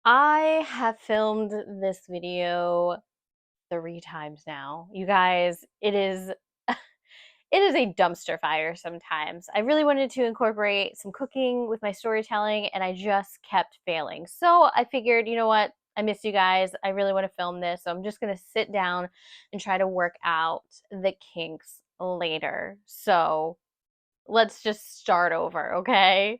I have filmed this video 3 times now. You guys, it is a dumpster fire sometimes. I really wanted to incorporate some cooking with my storytelling and I just kept failing. So I figured, you know what? I miss you guys. I really want to film this. So I'm just going to sit down and try to work out the kinks later. So let's just start over, okay?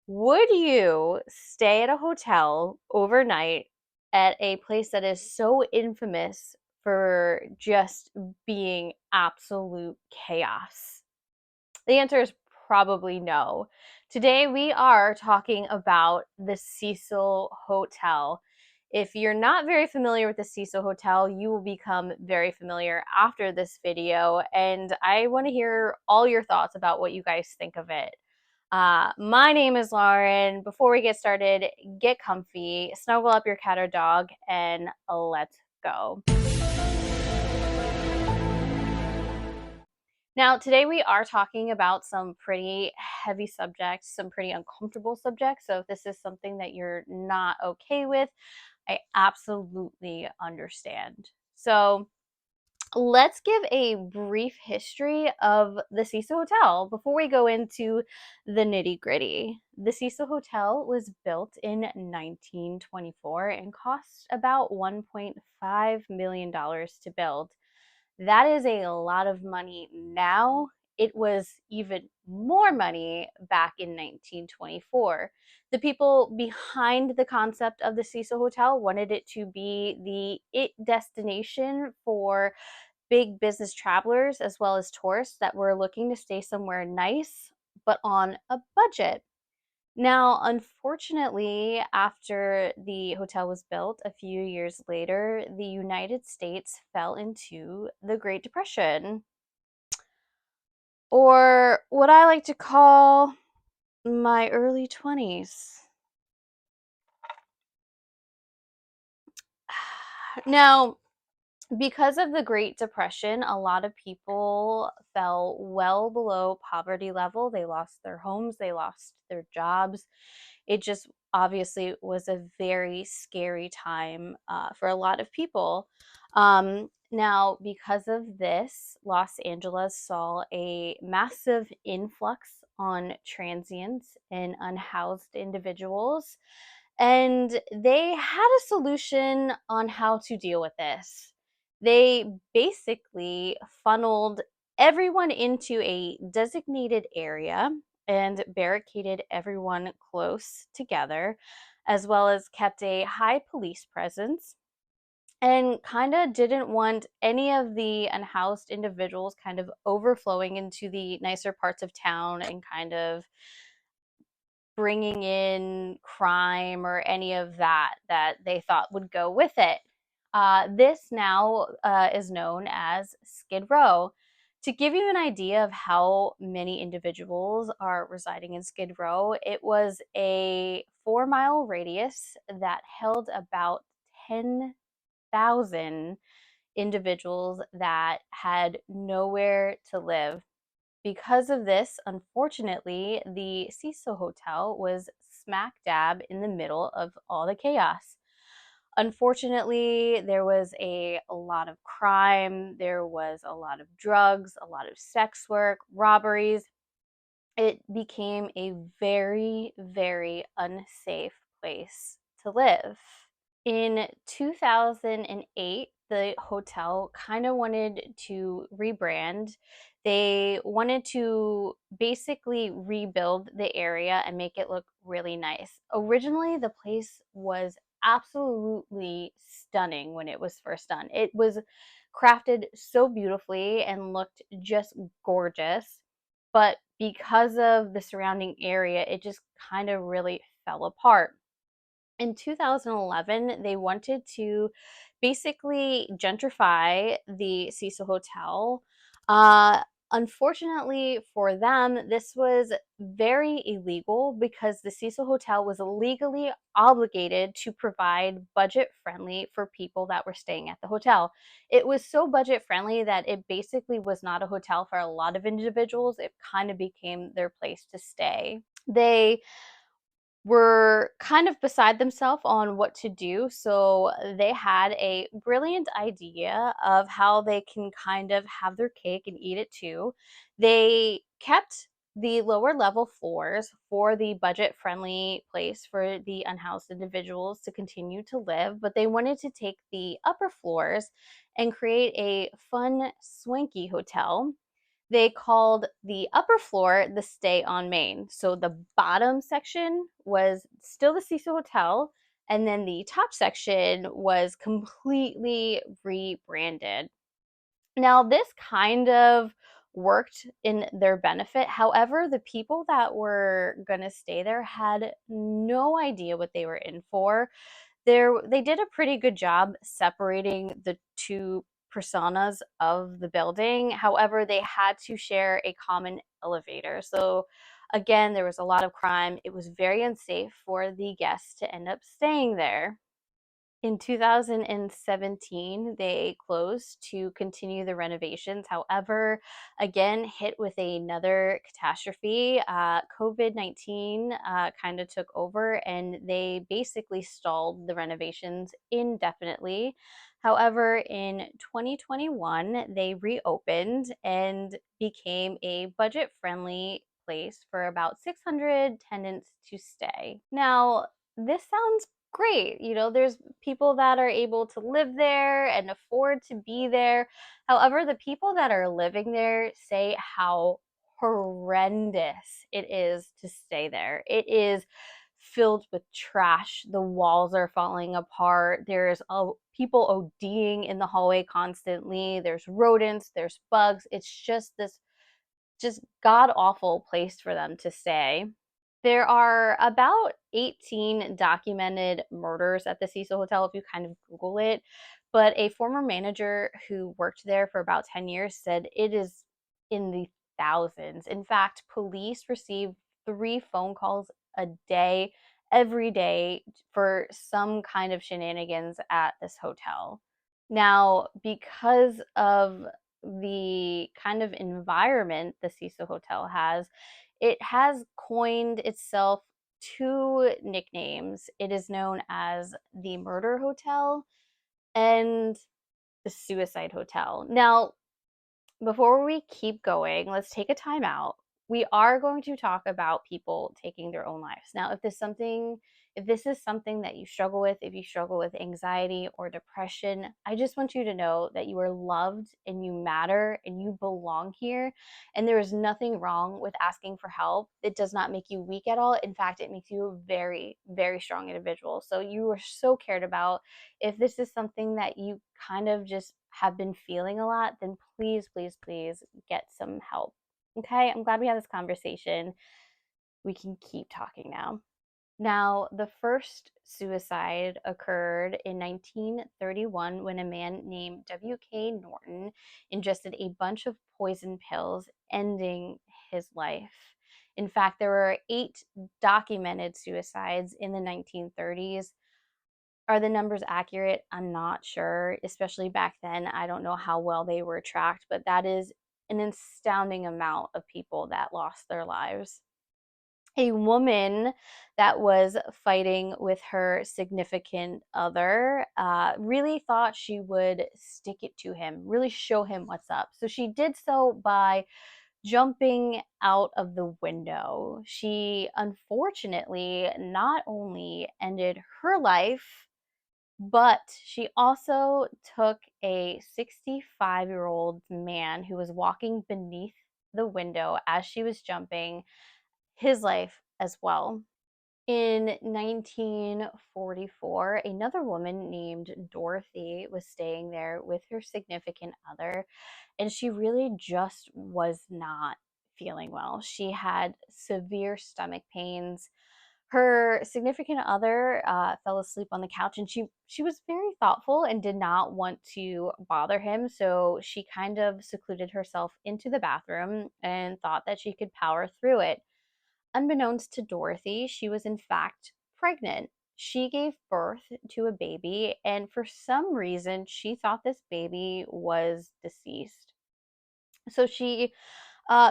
Would you stay at a hotel overnight at a place that is so infamous for just being absolute chaos? The answer is probably no. Today we are talking about the Cecil Hotel. If you're not very familiar with the Cecil Hotel, you will become very familiar after this video, and I want to hear all your thoughts about what you guys think of it. My name is Lauren. Before we get started, get comfy, snuggle up your cat or dog, and let's go. Now, today we are talking about some pretty heavy subjects, some pretty uncomfortable subjects. So, if this is something that you're not okay with, I absolutely understand. So, let's give a brief history of the Cecil Hotel before we go into the nitty gritty. The Cecil Hotel was built in 1924 and cost about $1.5 million to build. That is a lot of money now. It was even more money back in 1924. The people behind the concept of the Cecil Hotel wanted it to be the it destination for big business travelers as well as tourists that were looking to stay somewhere nice but on a budget. Now, unfortunately, after the hotel was built a few years later, the United States fell into the Great Depression, or what I like to call my early 20s. Now, because of the Great Depression, a lot of people fell well below poverty level. They lost their homes, they lost their jobs. It just obviously was a very scary time for a lot of people. Now, because of this, Los Angeles saw a massive influx on transients and unhoused individuals. And they had a solution on how to deal with this. They basically funneled everyone into a designated area and barricaded everyone close together, as well as kept a high police presence and kind of didn't want any of the unhoused individuals kind of overflowing into the nicer parts of town and kind of bringing in crime or any of that they thought would go with it. This now is known as Skid Row. To give you an idea of how many individuals are residing in Skid Row, it was a 4 mile radius that held about 10,000 individuals that had nowhere to live. Because of this, unfortunately, the Cecil Hotel was smack dab in the middle of all the chaos. Unfortunately, there was a lot of crime, there was a lot of drugs, a lot of sex work, robberies. It became a very, very unsafe place to live. In 2008, the hotel kind of wanted to rebrand. They wanted to basically rebuild the area and make it look really nice. Originally, the place was absolutely stunning when it was first done. It was crafted so beautifully and looked just gorgeous. But because of the surrounding area, it just kind of really fell apart. In 2011, they wanted to basically gentrify the Cecil Hotel. Uh, Unfortunately for them, this was very illegal because the Cecil Hotel was legally obligated to provide budget friendly for people that were staying at the hotel. It was so budget friendly that it basically was not a hotel for a lot of individuals. It kind of became their place to stay. They were kind of beside themselves on what to do. So they had a brilliant idea of how they can kind of have their cake and eat it too. They kept the lower level floors for the budget friendly place for the unhoused individuals to continue to live, but they wanted to take the upper floors and create a fun, swanky hotel. They called the upper floor the Stay on Main. So the bottom section was still the Cecil Hotel, and then the top section was completely rebranded. Now, this kind of worked in their benefit. However, the people that were going to stay there had no idea what they were in for. They did a pretty good job separating the two personas of the building. However, they had to share a common elevator. So again, there was a lot of crime. It was very unsafe for the guests to end up staying there. In 2017, they closed to continue the renovations. However, again, hit with another catastrophe. COVID-19 kind of took over and they basically stalled the renovations indefinitely. However, in 2021, they reopened and became a budget friendly place for about 600 tenants to stay. Now, this sounds great. There's people that are able to live there and afford to be there. However, the people that are living there say how horrendous it is to stay there. It is filled with trash. The walls are falling apart. There's people ODing in the hallway constantly. There's rodents, there's bugs. It's just this just god awful place for them to stay. There are about 18 documented murders at the Cecil Hotel if you kind of Google it. But a former manager who worked there for about 10 years said it is in the thousands. In fact, police receive 3 phone calls a day, every day, for some kind of shenanigans at this hotel. Now, because of the kind of environment the Cecil Hotel has, it has coined itself two nicknames. It is known as the Murder Hotel and the Suicide Hotel. Now, before we keep going, let's take a time out. We are going to talk about people taking their own lives. Now, if this is something that you struggle with, if you struggle with anxiety or depression, I just want you to know that you are loved and you matter and you belong here. And there is nothing wrong with asking for help. It does not make you weak at all. In fact, it makes you a very, very strong individual. So you are so cared about. If this is something that you kind of just have been feeling a lot, then please, please, please get some help. Okay, I'm glad we had this conversation. We can keep talking now. Now, the first suicide occurred in 1931 when a man named W.K. Norton ingested a bunch of poison pills, ending his life. In fact, there were 8 documented suicides in the 1930s. Are the numbers accurate? I'm not sure, especially back then. I don't know how well they were tracked, but that is an astounding amount of people that lost their lives. A woman that was fighting with her significant other really thought she would stick it to him, really show him what's up. So she did so by jumping out of the window. She unfortunately not only ended her life, but she also took a 65-year-old man who was walking beneath the window as she was jumping, his life as well. In 1944, another woman named Dorothy was staying there with her significant other, and she really just was not feeling well. She had severe stomach pains. Her significant other fell asleep on the couch, and she was very thoughtful and did not want to bother him, so she kind of secluded herself into the bathroom and thought that she could power through it. Unbeknownst to Dorothy, she was in fact pregnant. She gave birth to a baby, and for some reason, she thought this baby was deceased. So she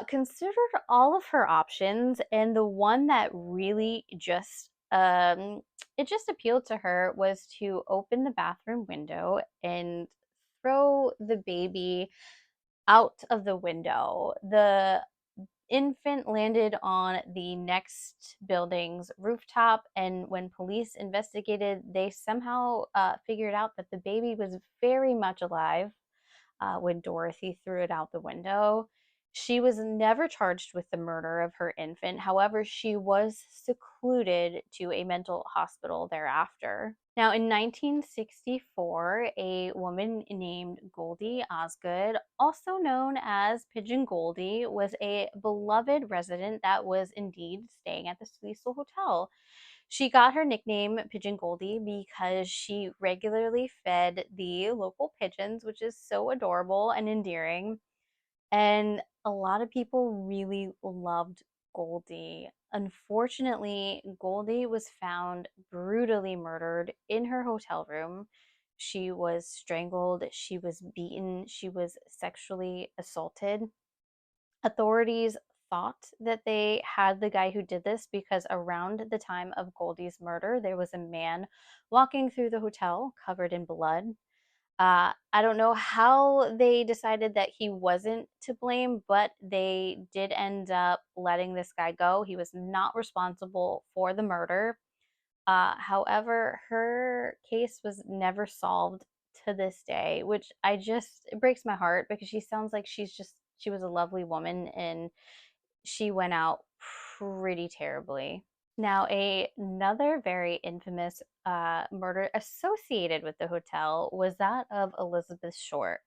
considered all of her options, and the one that really just um, it just appealed to her was to open the bathroom window and throw the baby out of the window. The infant landed on the next building's rooftop, and when police investigated, they somehow figured out that the baby was very much alive when Dorothy threw it out the window. She was never charged with the murder of her infant. However, she was secluded to a mental hospital thereafter. Now, in 1964, a woman named Goldie Osgood, also known as Pigeon Goldie, was a beloved resident that was indeed staying at the Cecil Hotel. She got her nickname Pigeon Goldie because she regularly fed the local pigeons, which is so adorable and endearing. And a lot of people really loved Goldie. Unfortunately, Goldie was found brutally murdered in her hotel room. She was strangled, she was beaten, she was sexually assaulted. Authorities thought that they had the guy who did this because around the time of Goldie's murder, there was a man walking through the hotel covered in blood. I don't know how they decided that he wasn't to blame, but they did end up letting this guy go. He was not responsible for the murder. However, her case was never solved to this day, which it breaks my heart because she sounds like she was a lovely woman and she went out pretty terribly. Now, another very infamous murder associated with the hotel was that of Elizabeth Short.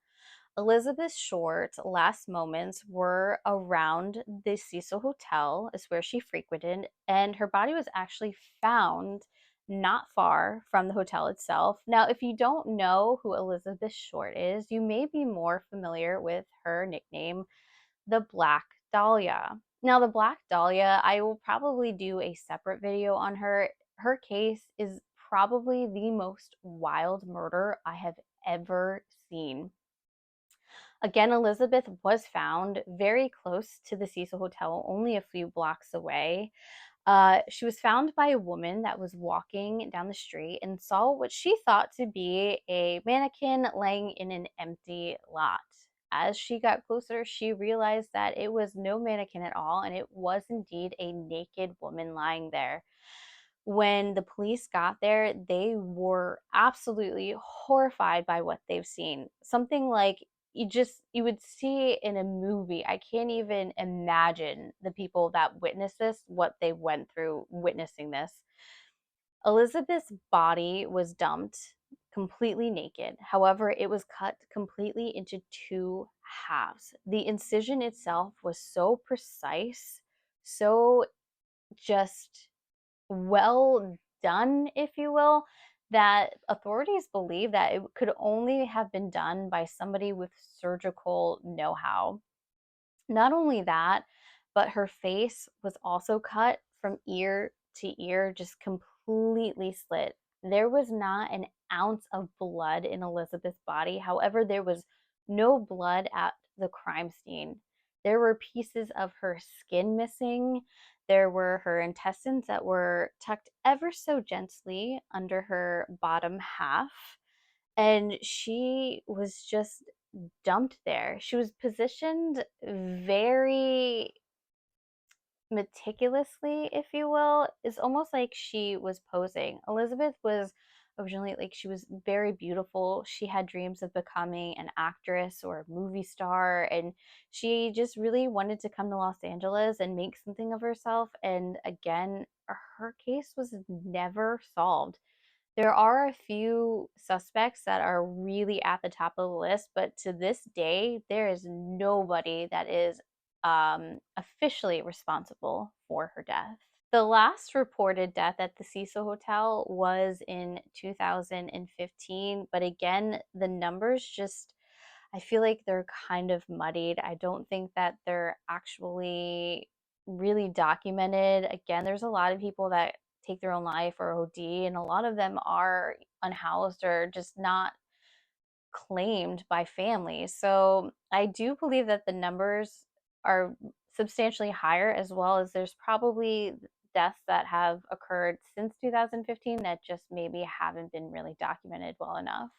Elizabeth Short's last moments were around the Cecil Hotel, is where she frequented, and her body was actually found not far from the hotel itself. Now, if you don't know who Elizabeth Short is, you may be more familiar with her nickname, the Black Dahlia. Now, the Black Dahlia, I will probably do a separate video on her. Her case is probably the most wild murder I have ever seen. Again, Elizabeth was found very close to the Cecil Hotel, only a few blocks away. She was found by a woman that was walking down the street and saw what she thought to be a mannequin laying in an empty lot. As she got closer, she realized that it was no mannequin at all, and it was indeed a naked woman lying there. When the police got there, they were absolutely horrified by what they've seen. Something like you would see in a movie. I can't even imagine the people that witnessed this, what they went through witnessing this. Elizabeth's body was dumped completely naked. However, it was cut completely into two halves. The incision itself was so precise, so just well done, if you will, that authorities believe that it could only have been done by somebody with surgical know how. Not only that, but her face was also cut from ear to ear, just completely slit. There was not an ounce of blood in Elizabeth's body. However, there was no blood at the crime scene. There were pieces of her skin missing. There were her intestines that were tucked ever so gently under her bottom half. And she was just dumped there. She was positioned very meticulously, if you will. It's almost like she was posing. Elizabeth was originally like she was very beautiful. She had dreams of becoming an actress or a movie star, and she just really wanted to come to Los Angeles and make something of herself. And again, her case was never solved. There are a few suspects that are really at the top of the list, but to this day, there is nobody that is officially responsible for her death. The last reported death at the Cecil Hotel was in 2015, but again, the numbers just, I feel like they're kind of muddied. I don't think that they're actually really documented. Again, there's a lot of people that take their own life or OD, and a lot of them are unhoused or just not claimed by families. So I do believe that the numbers are substantially higher, as well as there's probably deaths that have occurred since 2015 that just maybe haven't been really documented well enough.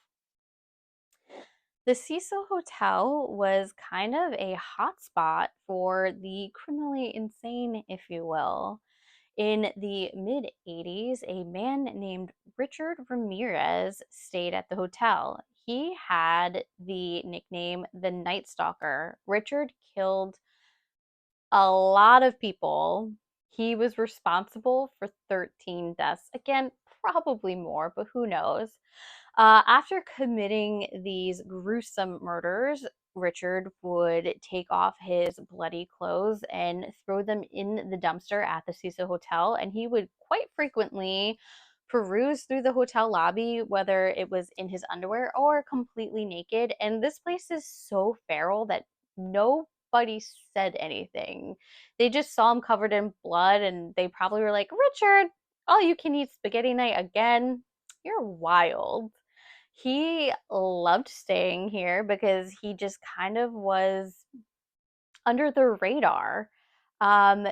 The Cecil Hotel was kind of a hotspot for the criminally insane, if you will. In the mid 80s, a man named Richard Ramirez stayed at the hotel. He had the nickname the Night Stalker. Richard killed a lot of people. He was responsible for 13 deaths. Again, probably more, but who knows? After committing these gruesome murders, Richard would take off his bloody clothes and throw them in the dumpster at the Cecil Hotel. And he would quite frequently peruse through the hotel lobby, whether it was in his underwear or completely naked. And this place is so feral that nobody said anything. They just saw him covered in blood and they probably were like, Richard, all you can eat spaghetti night again? You're wild. He loved staying here because he just kind of was under the radar.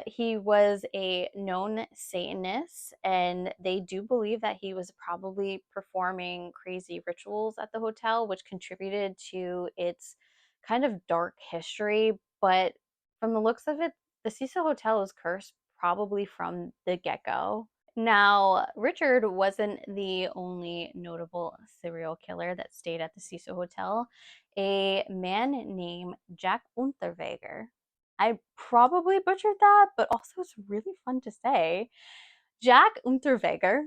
He was a known Satanist, and they do believe that he was probably performing crazy rituals at the hotel, which contributed to its kind of dark history. But from the looks of it, the Cecil Hotel was cursed probably from the get go. Now, Richard wasn't the only notable serial killer that stayed at the Cecil Hotel. A man named Jack Unterweger. I probably butchered that, but also it's really fun to say. Jack Unterweger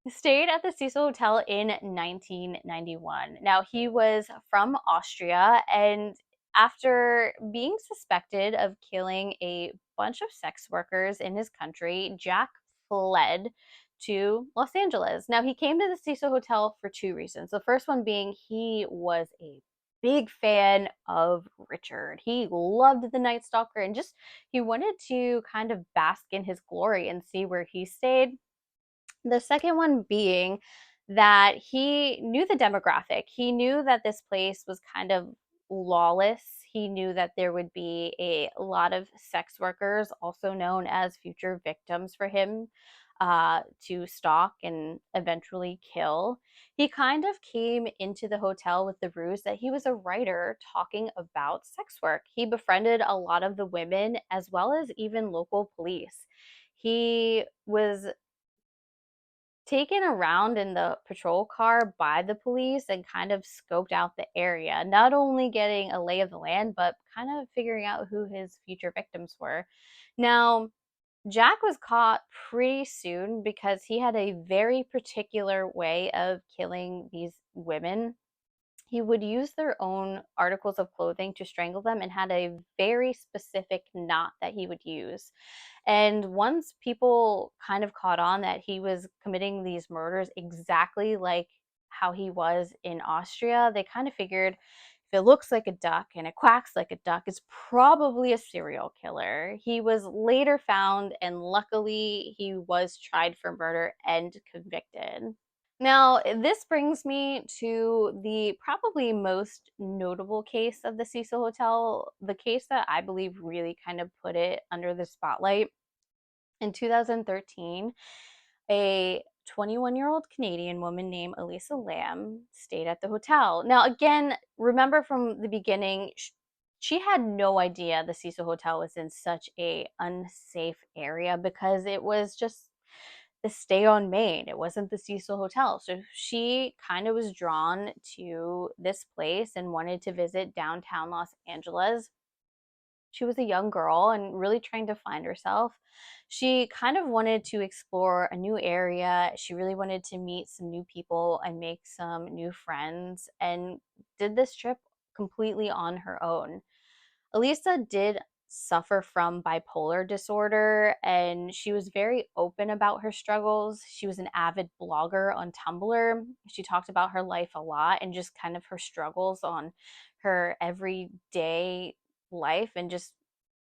stayed at the Cecil Hotel in 1991. Now, he was from Austria, and after being suspected of killing a bunch of sex workers in his country, Jack fled to Los Angeles. Now, he came to the Cecil Hotel for two reasons. The first one being he was a big fan of Richard. He loved the Night Stalker and just he wanted to kind of bask in his glory and see where he stayed. The second one being that he knew the demographic. He knew that this place was kind of lawless. He knew that there would be a lot of sex workers, also known as future victims for him to stalk and eventually kill. He kind of came into the hotel with the ruse that he was a writer talking about sex work. He befriended a lot of the women as well as even local police. He was taken around in the patrol car by the police and kind of scoped out the area, not only getting a lay of the land, but kind of figuring out who his future victims were. Now, Jack was caught pretty soon because he had a very particular way of killing these women. He would use their own articles of clothing to strangle them and had a very specific knot that he would use. And once people kind of caught on that he was committing these murders exactly like how he was in Austria, they kind of figured if it looks like a duck and it quacks like a duck, it's probably a serial killer. He was later found, and luckily, he was tried for murder and convicted. Now, this brings me to the probably most notable case of the Cecil Hotel, the case that I believe really kind of put it under the spotlight. In 2013, a 21-year-old Canadian woman named Elisa Lam stayed at the hotel. Now, again, remember from the beginning, she had no idea the Cecil Hotel was in such a unsafe area because it was just the stay on Main. It wasn't the Cecil Hotel. So she kind of was drawn to this place and wanted to visit downtown Los Angeles. She was a young girl and really trying to find herself. She kind of wanted to explore a new area. She really wanted to meet some new people and make some new friends and did this trip completely on her own. Elisa did suffer from bipolar disorder and she was very open about her struggles. She was an avid blogger on Tumblr. She talked about her life a lot and just kind of her struggles on her everyday life and just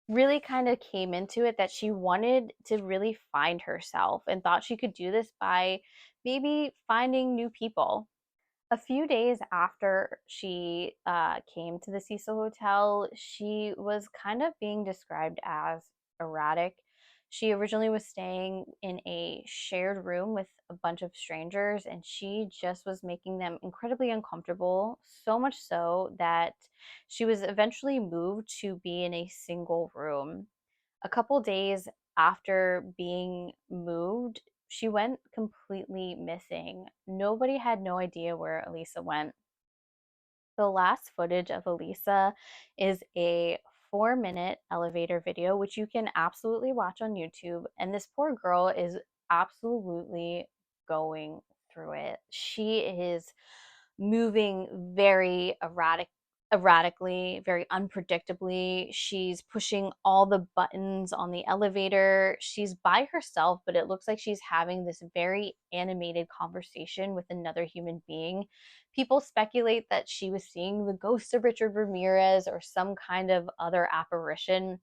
really kind of came into it that she wanted to really find herself and thought she could do this by maybe finding new people. A few days after she came to the Cecil Hotel, she was kind of being described as erratic. She originally was staying in a shared room with a bunch of strangers, and she just was making them incredibly uncomfortable, so much so that she was eventually moved to be in a single room. A couple days after being moved, she went completely missing. Nobody had no idea where Elisa went. The last footage of Elisa is a 4-minute elevator video, which you can absolutely watch on YouTube. And this poor girl is absolutely going through it. She is moving very erratically, very unpredictably. She's pushing all the buttons on the elevator. She's by herself, but it looks like she's having this very animated conversation with another human being. People speculate that she was seeing the ghost of Richard Ramirez or some kind of other apparition.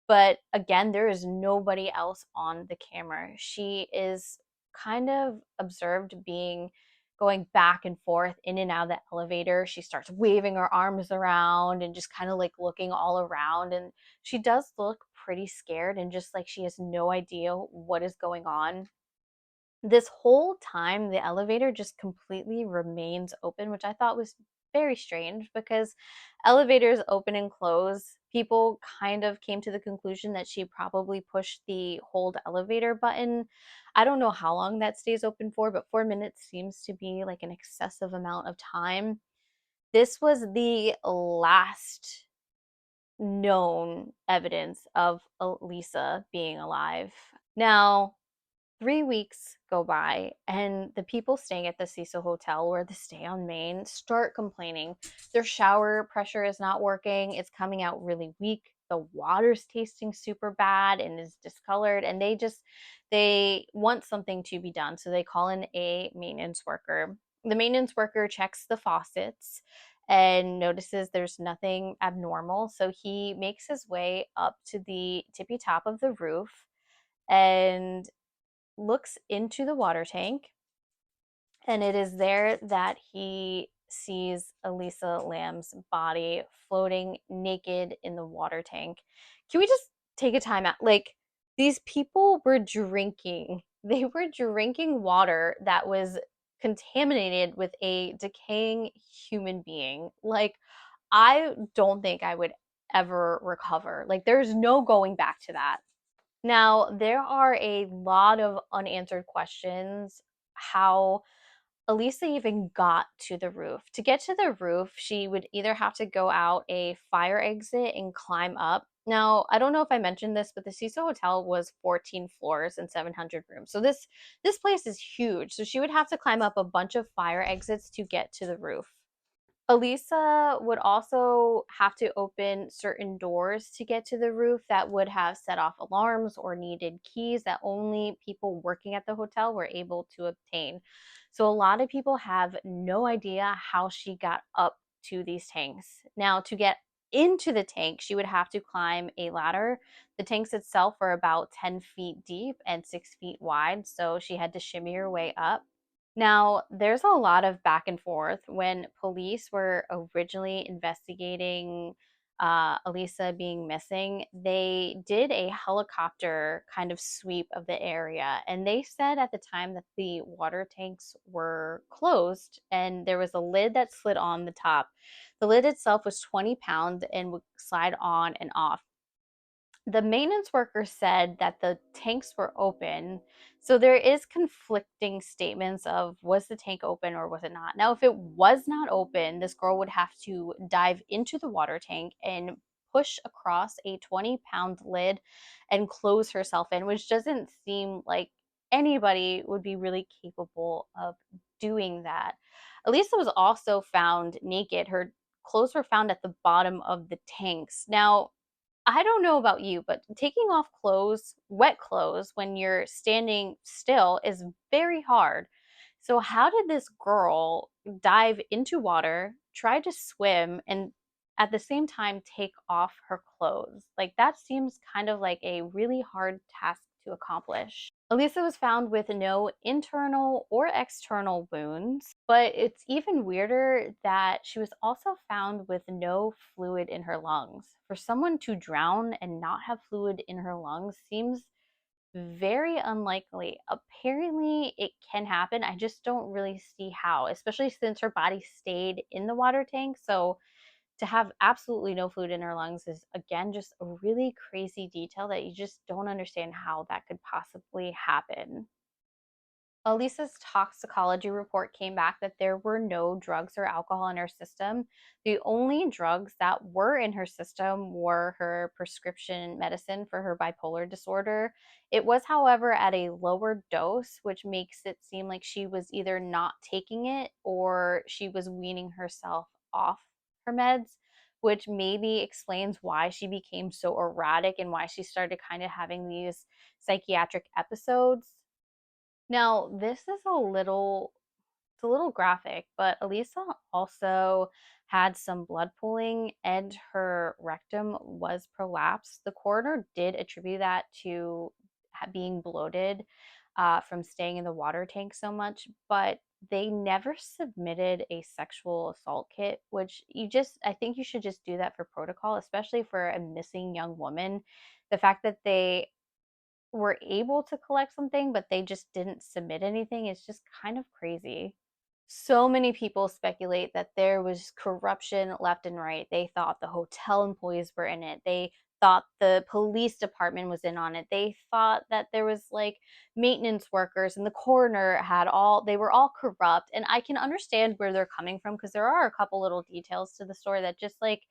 But again, there is nobody else on the camera. She is kind of observed being going back and forth in and out of the elevator. She starts waving her arms around and just kind of like looking all around. And she does look pretty scared and just like she has no idea what is going on. This whole time, the elevator just completely remains open, which I thought was very strange because elevators open and close. People kind of came to the conclusion that she probably pushed the hold elevator button. I don't know how long that stays open for, but 4 minutes seems to be like an excessive amount of time. This was the last known evidence of Lisa being alive. Now, 3 weeks go by, and the people staying at the Cecil Hotel where they stay on Main start complaining. Their shower pressure is not working. It's coming out really weak. The water's tasting super bad and is discolored, and they want something to be done. So they call in a maintenance worker. The maintenance worker checks the faucets and notices there's nothing abnormal. So he makes his way up to the tippy top of the roof and looks into the water tank, and it is there that he sees Elisa Lamb's body floating naked in the water tank. Can we just take a time out? Like, these people were drinking, they were drinking water that was contaminated with a decaying human being. Like, I don't think I would ever recover. Like, there's no going back to that. Now, there are a lot of unanswered questions how Elisa even got to the roof. To get to the roof, she would either have to go out a fire exit and climb up. Now, I don't know if I mentioned this, but the Cecil Hotel was 14 floors and 700 rooms. So this place is huge. So she would have to climb up a bunch of fire exits to get to the roof. Elisa would also have to open certain doors to get to the roof that would have set off alarms or needed keys that only people working at the hotel were able to obtain. So a lot of people have no idea how she got up to these tanks. Now, to get into the tank, she would have to climb a ladder. The tanks itself were about 10 feet deep and 6 feet wide, so she had to shimmy her way up. Now, there's a lot of back and forth. When police were originally investigating Elisa being missing, they did a helicopter kind of sweep of the area. And they said at the time that the water tanks were closed and there was a lid that slid on the top. The lid itself was 20 pounds and would slide on and off. The maintenance worker said that the tanks were open. So there is conflicting statements of was the tank open or was it not. Now, if it was not open, this girl would have to dive into the water tank and push across a 20-pound lid and close herself in, which doesn't seem like anybody would be really capable of doing that. Elisa was also found naked. Her clothes were found at the bottom of the tanks. Now, I don't know about you, but taking off clothes, wet clothes, when you're standing still is very hard. So, how did this girl dive into water, try to swim, and at the same time take off her clothes? Like, that seems kind of like a really hard task to accomplish. Elisa was found with no internal or external wounds, but it's even weirder that she was also found with no fluid in her lungs. For someone to drown and not have fluid in her lungs seems very unlikely. Apparently, it can happen. I just don't really see how, especially since her body stayed in the water tank. So, to have absolutely no fluid in her lungs is, again, just a really crazy detail that you just don't understand how that could possibly happen. Elisa's toxicology report came back that there were no drugs or alcohol in her system. The only drugs that were in her system were her prescription medicine for her bipolar disorder. It was, however, at a lower dose, which makes it seem like she was either not taking it or she was weaning herself off her meds, which maybe explains why she became so erratic and why she started kind of having these psychiatric episodes. Now, this is it's a little graphic, but Elisa also had some blood pooling and her rectum was prolapsed. The coroner did attribute that to being bloated from staying in the water tank so much, but they never submitted a sexual assault kit, which I think you should just do that for protocol, especially for a missing young woman. The fact that they were able to collect something, but they just didn't submit anything. It's just kind of crazy. So many people speculate that there was corruption left and right. They thought the hotel employees were in it. They thought the police department was in on it. They thought that there was like maintenance workers and the coroner they were all corrupt. And I can understand where they're coming from because there are a couple little details to the story that just like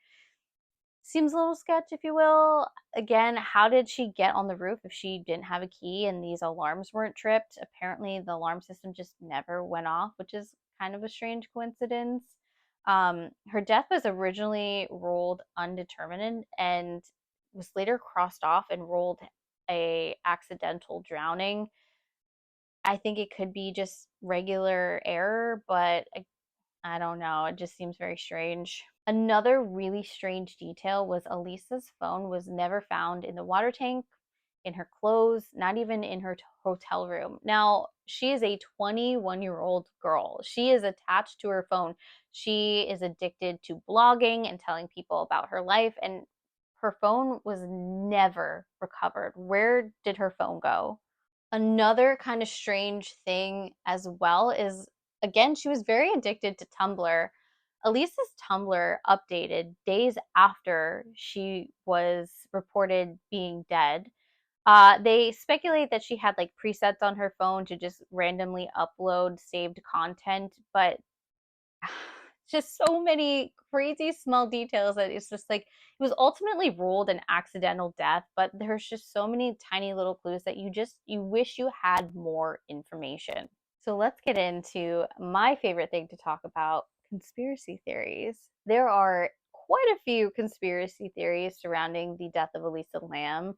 seems a little sketch, if you will. Again, how did she get on the roof if she didn't have a key and these alarms weren't tripped? Apparently, the alarm system just never went off, which is kind of a strange coincidence. Her death was originally ruled undetermined and was later crossed off and ruled a accidental drowning. I think it could be just regular error, but I don't know. It just seems very strange. Another really strange detail was Elisa's phone was never found in the water tank, in her clothes, not even in her hotel room. Now, she is a 21-year-old girl. She is attached to her phone. She is addicted to blogging and telling people about her life, and her phone was never recovered. Where did her phone go? Another kind of strange thing as well is, again, she was very addicted to Tumblr. Elisa's Tumblr updated days after she was reported being dead. They speculate that she had like presets on her phone to just randomly upload saved content, but just so many crazy small details that it's just like it was ultimately ruled an accidental death, but there's just so many tiny little clues that you wish you had more information. So let's get into my favorite thing to talk about, conspiracy theories. There are quite a few conspiracy theories surrounding the death of Elisa Lam.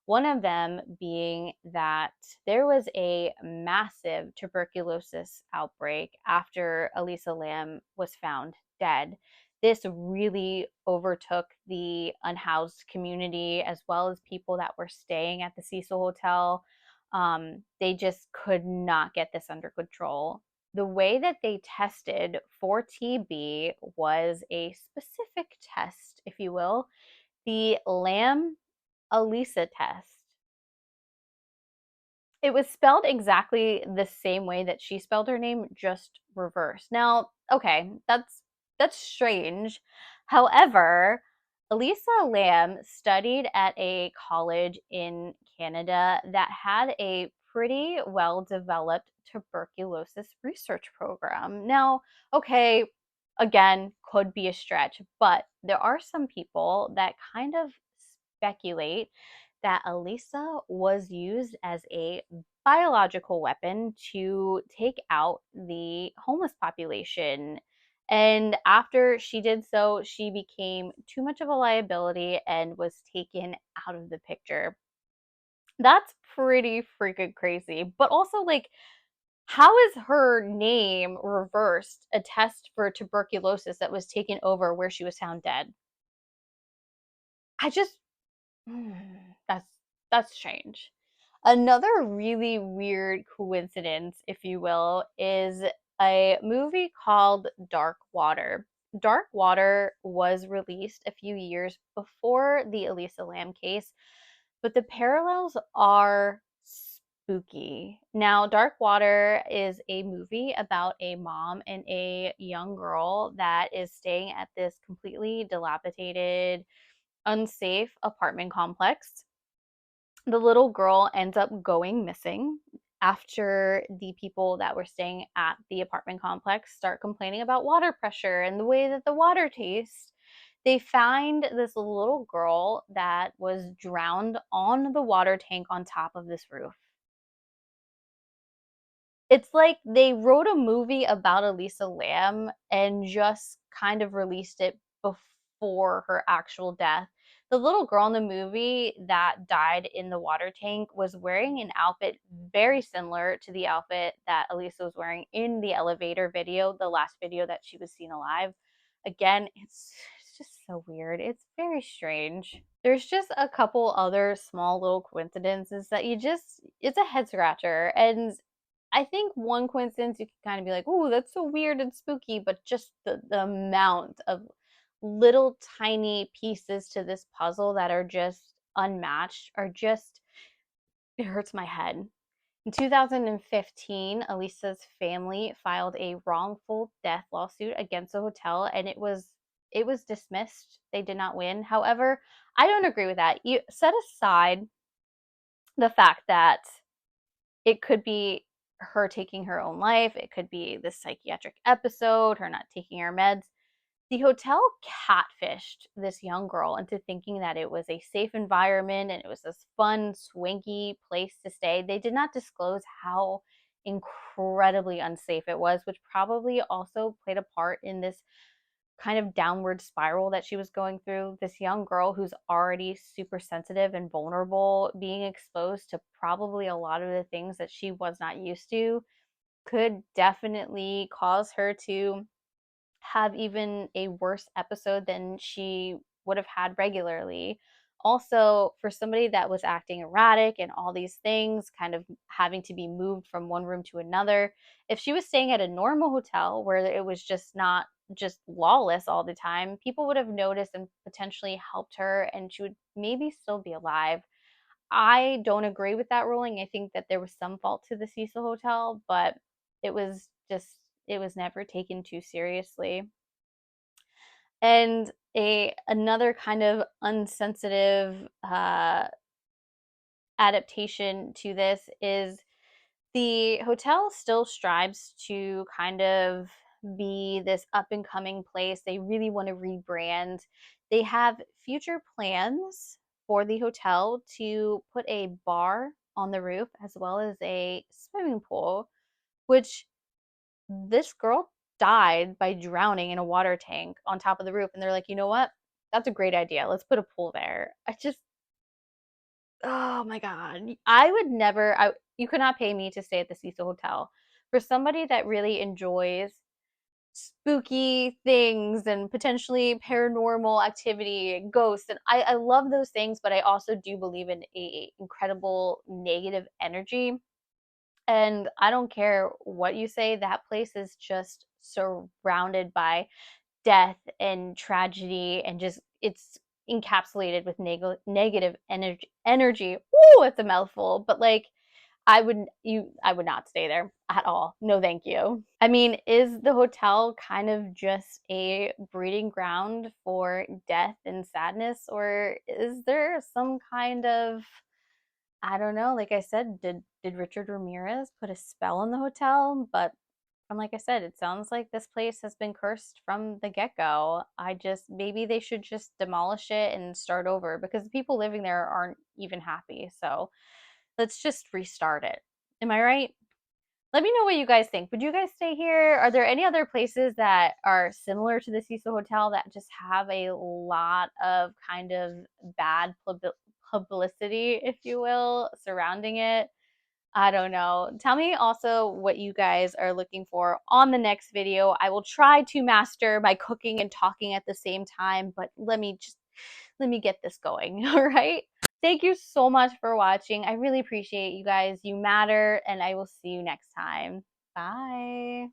One of them being that there was a massive tuberculosis outbreak after Elisa Lam was found dead. This really overtook the unhoused community as well as people that were staying at the Cecil Hotel. They just could not get this under control. The way that they tested for TB was a specific test, if you will, the Lam Elisa test. It was spelled exactly the same way that she spelled her name, just reversed. Now, okay, that's strange. However, Elisa Lam studied at a college in Canada that had a pretty well developed tuberculosis research program. Now, okay, again, could be a stretch, but there are some people that kind of speculate that Elisa was used as a biological weapon to take out the homeless population. And after she did so, she became too much of a liability and was taken out of the picture. That's pretty freaking crazy. But also, like, how is her name reversed a test for tuberculosis that was taken over where she was found dead? I just, that's strange. Another really weird coincidence, if you will, is a movie called Dark Water. Dark Water was released a few years before the Elisa Lam case, but the parallels are spooky. Now, Dark Water is a movie about a mom and a young girl that is staying at this completely dilapidated, unsafe apartment complex. The little girl ends up going missing after the people that were staying at the apartment complex start complaining about water pressure and the way that the water tastes. They find this little girl that was drowned on the water tank on top of this roof. It's like they wrote a movie about Elisa Lam and just kind of released it before her actual death. The little girl in the movie that died in the water tank was wearing an outfit very similar to the outfit that Elisa was wearing in the elevator video, the last video that she was seen alive. Again, it's just so weird. It's very strange. There's just a couple other small little coincidences that it's a head scratcher. And I think one coincidence you can kind of be like, "Ooh, that's so weird and spooky," but just the amount of little tiny pieces to this puzzle that are just unmatched are just it hurts my head. In 2015, Elisa's family filed a wrongful death lawsuit against the hotel, and it was dismissed. They did not win. However, I don't agree with that. You set aside the fact that it could be her taking her own life, it could be the psychiatric episode, her not taking her meds. The hotel catfished this young girl into thinking that it was a safe environment and it was this fun, swanky place to stay. They did not disclose how incredibly unsafe it was, which probably also played a part in this kind of downward spiral that she was going through. This young girl who's already super sensitive and vulnerable, being exposed to probably a lot of the things that she was not used to, could definitely cause her to have even a worse episode than she would have had regularly. Also, for somebody that was acting erratic and all these things, kind of having to be moved from one room to another, if she was staying at a normal hotel where it was just not just lawless all the time, people would have noticed and potentially helped her and she would maybe still be alive. I don't agree with that ruling. I think that there was some fault to the Cecil Hotel, but it was just, it was never taken too seriously. And a another kind of unsensitive adaptation to this is the hotel still strives to kind of be this up and coming place. They really want to rebrand. They have future plans for the hotel to put a bar on the roof as well as a swimming pool, which this girl died by drowning in a water tank on top of the roof. And they're like, you know what? That's a great idea. Let's put a pool there. Oh my God. I would never, you could not pay me to stay at the Cecil Hotel. For somebody that really enjoys spooky things and potentially paranormal activity, ghosts, and I love those things, but I also do believe in a incredible negative energy. And I don't care what you say, that place is just surrounded by death and tragedy and just it's encapsulated with negative energy. Ooh, it's a mouthful, but like I would not stay there at all. No, thank you. I mean, is the hotel kind of just a breeding ground for death and sadness, or is there some kind of, I don't know, like I said, did Richard Ramirez put a spell on the hotel? But from like I said, it sounds like this place has been cursed from the get-go. Maybe they should just demolish it and start over because the people living there aren't even happy. So let's just restart it. Am I right? Let me know what you guys think. Would you guys stay here? Are there any other places that are similar to the Cecil Hotel that just have a lot of kind of bad publicity, if you will, surrounding it? I don't know. Tell me also what you guys are looking for on the next video. I will try to master my cooking and talking at the same time, but let me get this going. All right. Thank you so much for watching. I really appreciate you guys. You matter, and I will see you next time. Bye.